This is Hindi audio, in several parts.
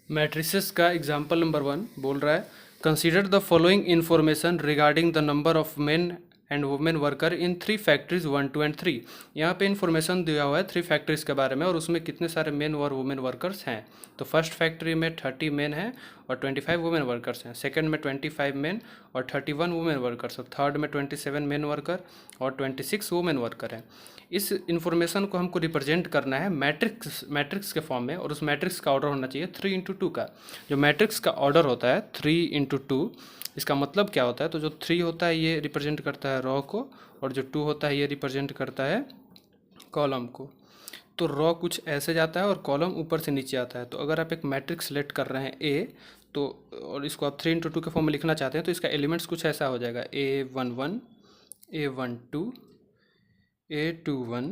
मैट्रिसेस का एग्जाम्पल नंबर 1 बोल रहा है, consider the following information regarding the number of main and women worker in 3 factories 1, 2 and 3। यहाँ पे इन्फॉर्मेशन दिया हुआ है 3 फैक्ट्रीज के बारे में और उसमें कितने सारे मेन और वुमेन वर्कर्स हैं। तो फर्स्ट फैक्ट्री में 30 मेन हैं और 25 वुमेन वर्कर्स हैं, सेकंड में 25 मेन और 31 वुमेन वर्कर्स, और थर्ड में 27 मेन वर्कर और 26 वुमेन वर्कर हैं। इस इन्फॉर्मेशन को हमको रिप्रेजेंट करना है मैट्रिक्स के फॉर्म में, और उस मैट्रिक्स का ऑर्डर होना चाहिए 3x2 का। जो मैट्रिक्स का ऑर्डर होता है 3x2, इसका मतलब क्या होता है? तो जो 3 होता है ये रिप्रेजेंट करता है रॉ को, और जो 2 होता है ये रिप्रेजेंट करता है कॉलम को। तो रॉ कुछ ऐसे जाता है और कॉलम ऊपर से नीचे आता है। तो अगर आप एक मैट्रिक्स सेलेक्ट कर रहे हैं ए, तो और इसको आप 3x2 के फॉर्म में लिखना चाहते हैं, तो इसका एलिमेंट्स कुछ ऐसा हो जाएगा: A11, A12, A21,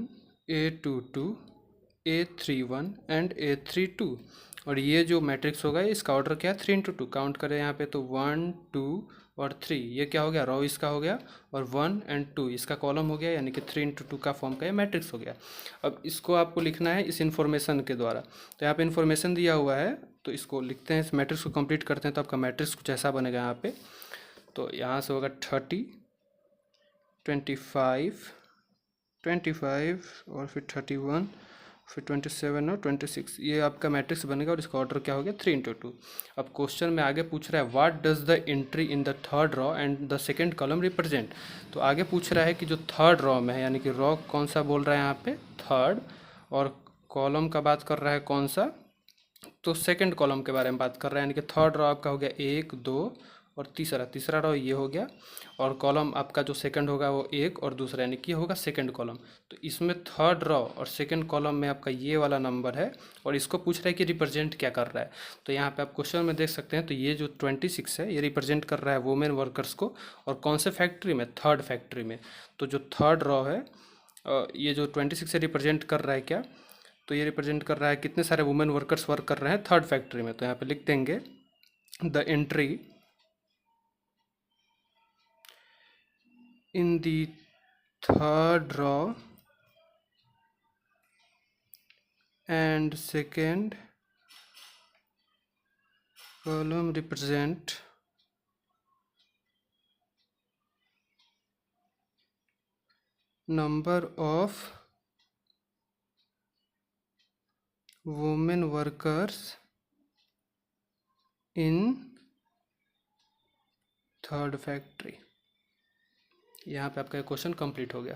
A22, A31 and A32। और ये जो मैट्रिक्स होगा इसका ऑर्डर क्या है? 3x2। काउंट करें यहाँ पे तो 1, 2 और 3, ये क्या हो गया? रॉ इसका हो गया, और 1 एंड 2 इसका कॉलम हो गया, यानी कि 3x2 का फॉर्म का ये मैट्रिक्स हो गया। अब इसको आपको लिखना है इस इन्फॉर्मेशन के द्वारा। तो यहाँ पे इन्फॉर्मेशन दिया हुआ है, तो इसको लिखते हैं, इस मैट्रिक्स को कंप्लीट करते हैं, तो आपका मैट्रिक्स कुछ ऐसा बनेगा यहाँ पे। तो यहाँ से होगा 30, 25 और फिर 31, फिर 27 और 26, ये आपका मैट्रिक्स बनेगा, और इसका ऑर्डर क्या हो गया? 3x2। अब क्वेश्चन में आगे पूछ रहा है what does the entry in the third raw and the second column represent. तो आगे पूछ रहा है कि जो थर्ड रॉ में है, यानी कि रॉ कौन सा बोल रहा है यहाँ पे? थर्ड। और कॉलम का बात कर रहा है कौन सा? तो सेकंड कॉलम के बारे में बात कर रहे हैं, यानी कि थर्ड रॉ आपका हो गया 1, 2 और तीसरा रॉ ये हो गया, और कॉलम आपका जो सेकंड होगा वो 1 और दूसरा, यानी कि ये होगा सेकंड कॉलम। तो इसमें थर्ड रॉ और सेकंड कॉलम में आपका ये वाला नंबर है, और इसको पूछ रहा है कि रिप्रेजेंट क्या कर रहा है। तो यहाँ पे आप क्वेश्चन में देख सकते हैं, तो ये जो 26 है ये रिप्रेजेंट कर रहा है वुमेन वर्कर्स को, और कौन से फैक्ट्री में? थर्ड फैक्ट्री में। तो जो थर्ड रॉ है ये जो 26 से रिप्रेजेंट कर रहा है क्या? तो ये रिप्रेजेंट कर रहा है कितने सारे वुमेन वर्कर्स वर्क कर रहे हैं थर्ड फैक्ट्री में। तो यहाँ पे लिख देंगे the entry in the third raw and second column represent number of women workers in third factory. यहाँ पे आपका क्वेश्चन कंप्लीट हो गया।